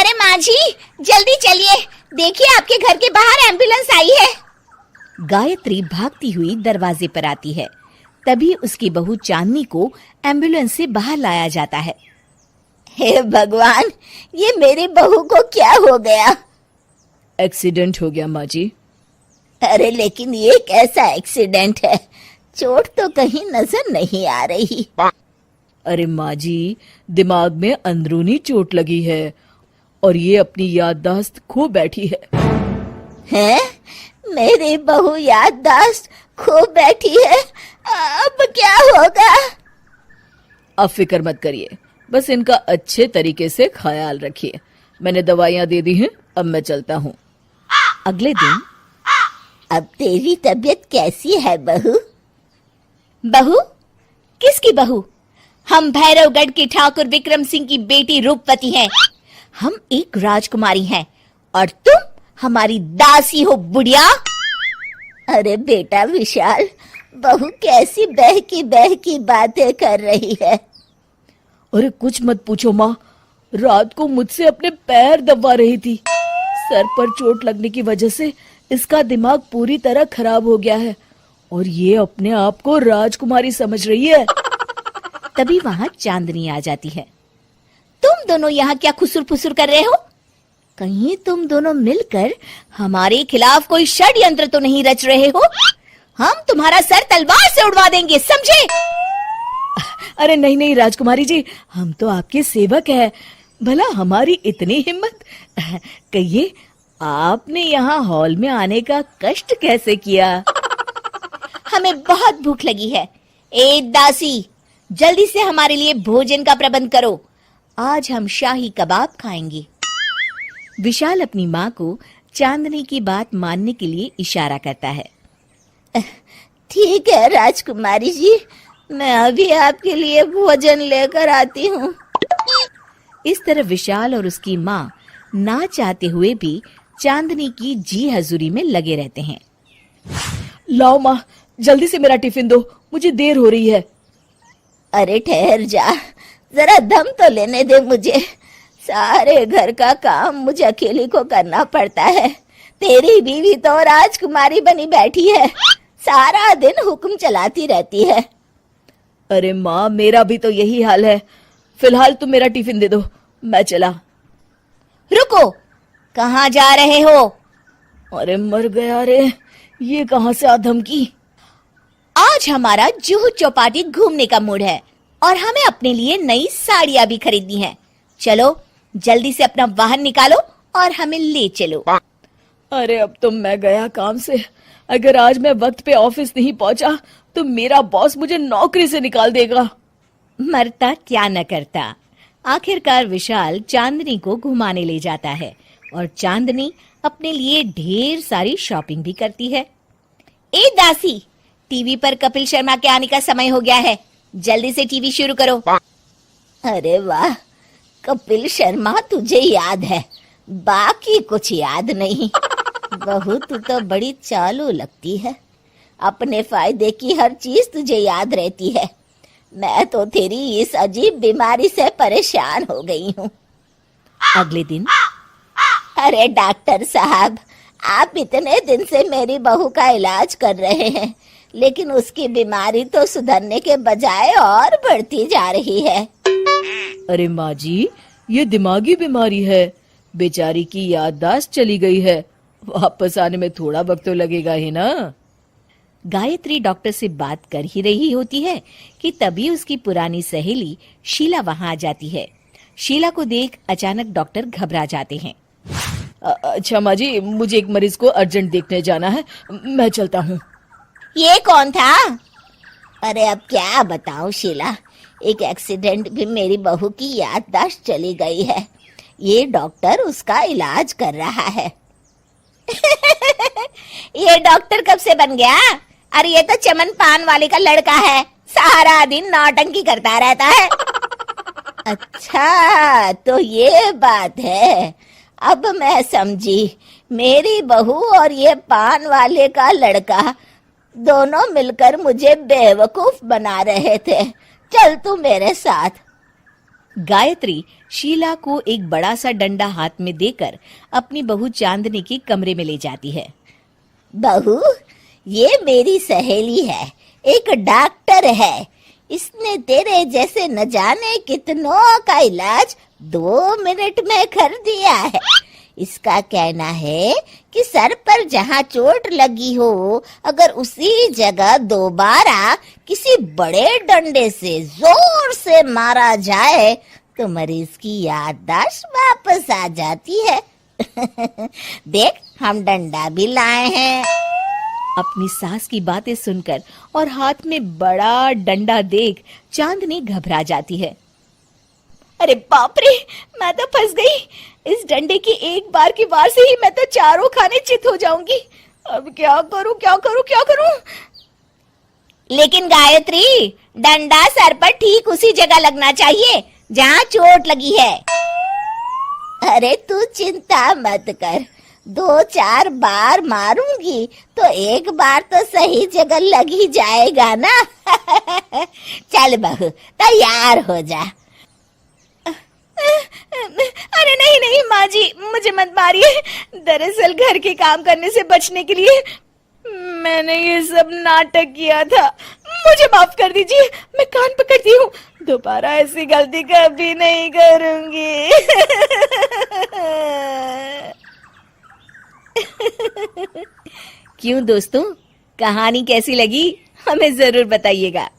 अरे माँ जी, जल्दी चलिए, देखिए आपके घर के बाहर एम्बुलेंस आई है। गायत्री भागती हुई दरवाजे पर आती है। तभी उसकी बहू चांदनी को एम्बुलेंस से बाहर लाया जाता है। हे भगवान, ये मेरी बहू को क्या हो गया? एक्सीडेंट हो गया माँ जी। अरे लेकिन ये कैसा एक्सीडेंट है? चोट तो कहीं नजर नहीं आ रही। अरे माँ जी, दिमाग में अंदरूनी चोट लगी है और ये अपनी याददाश्त खो बैठी है। हैं? मेरी बहू याददाश्त खो बैठी है, अब क्या होगा? अब फिक्र मत करिए, बस इनका अच्छे तरीके से ख्याल रखिए। मैंने दवाइयाँ दे दी हैं, अब मैं चलता हूँ। अगले दिन अब तेरी तबीयत कैसी है बहू? बहू? किसकी बहू? हम भैरवगढ़ के ठाकुर विक्रम सिंह की बेटी रूपवती हैं। हम एक राजकुमारी हैं और तुम हमारी दासी हो बुढ़िया। अरे बेटा विशाल, बहू कैसी बहकी बातें कर रही है। अरे कुछ मत पूछो माँ, रात को मुझसे अपने पैर दबा रही थी। सर पर चोट लगने की वजह से इसका दिमाग पूरी तरह खराब हो गया है और ये अपने आप को राजकुमारी समझ रही है। तभी वहां चांदनी आ जाती है। तुम दोनों यहाँ क्या खुसुर फुसुर कर रहे हो? कहीं तुम दोनों मिलकर हमारे खिलाफ कोई षड्यंत्र तो नहीं रच रहे हो? हम तुम्हारा सर तलवार से उड़वा देंगे, समझे? अरे नहीं नहीं राजकुमारी जी, हम तो आपके सेवक हैं। भला हमारी इतनी हिम्मत। कहिए, आपने यहाँ हॉल में आने का कष्ट कैसे किया? हमें बहुत भूख लगी है। ए दासी, जल्दी से हमारे लिए भोजन का प्रबंध करो। आज हम शाही कबाब खाएंगे। विशाल अपनी माँ को चांदनी की बात मानने के लिए इशारा करता है। ठीक है राजकुमारी जी, मैं अभी आपके लिए भोजन लेकर आती हूँ। इस तरह विशाल और उसकी माँ ना चाहते हुए भी चांदनी की जी हजूरी में लगे रहते हैं। लाओ माँ, जल्दी से मेरा टिफिन दो, मुझे देर हो रही है। अरे ठहर जा, जरा दम तो लेने दे मुझे। सारे घर का काम मुझे अकेली को करना पड़ता है। तेरी बीवी तो राजकुमारी बनी बैठी है, सारा दिन हुक्म चलाती रहती है। अरे माँ, मेरा भी तो यही हाल है। फिलहाल तुम मेरा टिफिन दे दो, मैं चला। रुको, कहाँ जा रहे हो? अरे मर गया रे, ये कहाँ से आ धमकी? आज हमारा जुहू चौपाटी घूमने का मूड है और हमें अपने लिए नई साड़ियाँ भी खरीदनी है। चलो जल्दी से अपना वाहन निकालो और हमें ले चलो। अरे अब तो मैं गया काम से। अगर आज मैं वक्त पे ऑफिस नहीं पहुंचा तो मेरा बॉस मुझे नौकरी से निकाल देगा। मरता क्या न करता। आखिरकार विशाल चांदनी को घुमाने ले जाता है और चांदनी अपने लिए ढेर सारी शॉपिंग भी करती है। ए दासी, टीवी पर कपिल शर्मा के आने का समय हो गया है, जल्दी से टीवी शुरू करो। अरे वाह, कपिल शर्मा तुझे याद है, बाकी कुछ याद नहीं। बहू तू तो बड़ी चालू लगती है, अपने फायदे की हर चीज तुझे याद रहती है। मैं तो तेरी इस अजीब बीमारी से परेशान हो गई हूँ। अगले दिन, अरे डॉक्टर साहब, आप इतने दिन से मेरी बहू का इलाज कर रहे हैं, लेकिन उसकी बीमारी तो सुधरने के बजाय और बढ़ती जा रही है। अरे माँ जी, ये दिमागी बीमारी है। बेचारी की याददाश्त चली गई है, वापस आने में थोड़ा वक्त तो लगेगा ही ना। गायत्री डॉक्टर से बात कर ही रही होती है कि तभी उसकी पुरानी सहेली शीला वहां आ जाती है। शीला को देख अचानक डॉक्टर घबरा जाते हैं। अच्छा माँ जी, मुझे एक मरीज को अर्जेंट देखने जाना है, मैं चलता हूँ। ये कौन था? अरे अब क्या बताऊं शीला, एक एक्सीडेंट भी मेरी बहू की याददाश्त चली गई है। ये डॉक्टर उसका इलाज कर रहा है। ये डॉक्टर कब से बन गया? अरे ये तो चमन पान वाले का लड़का है, सारा दिन नौटंकी करता रहता है। अच्छा तो ये बात है, अब मैं समझी। मेरी बहू और ये पान वाले का लड़का दोनों मिलकर मुझे बेवकूफ बना रहे थे। चल तू मेरे साथ। गायत्री शीला को एक बड़ा सा डंडा हाथ में देकर अपनी बहू चांदनी के कमरे में ले जाती है। बहू, ये मेरी सहेली है, एक डॉक्टर है। इसने तेरे जैसे न जाने कितनों का इलाज 2 मिनट में कर दिया है। इसका कहना है कि सर पर जहाँ चोट लगी हो, अगर उसी जगह दोबारा किसी बड़े डंडे से जोर से मारा जाए तो मरीज की याददाश्त वापस आ जाती है। देख, हम डंडा भी लाए हैं। अपनी सास की बातें सुनकर और हाथ में बड़ा डंडा देख चांदनी घबरा जाती है। अरे बाप रे, मैं तो फंस गई। इस डंडे की एक बार की वार से ही मैं तो चारों खाने चित हो जाऊंगी। अब क्या करूं, क्या करूं, क्या करूं? लेकिन गायत्री, डंडा सर पर ठीक उसी जगह लगना चाहिए जहाँ चोट लगी है। अरे तू चिंता मत कर, 2-4 बार मारूंगी तो एक बार तो सही जगह लग ही जाएगा ना। चल बहू, तैयार हो जा। अरे नहीं नहीं माँ जी, मुझे मत मारिए। दरअसल घर के काम करने से बचने के लिए मैंने ये सब नाटक किया था। मुझे माफ कर दीजिए, मैं कान पकड़ती हूँ। दोबारा ऐसी गलती कभी नहीं करूंगी। क्यों दोस्तों, कहानी कैसी लगी हमें जरूर बताइएगा।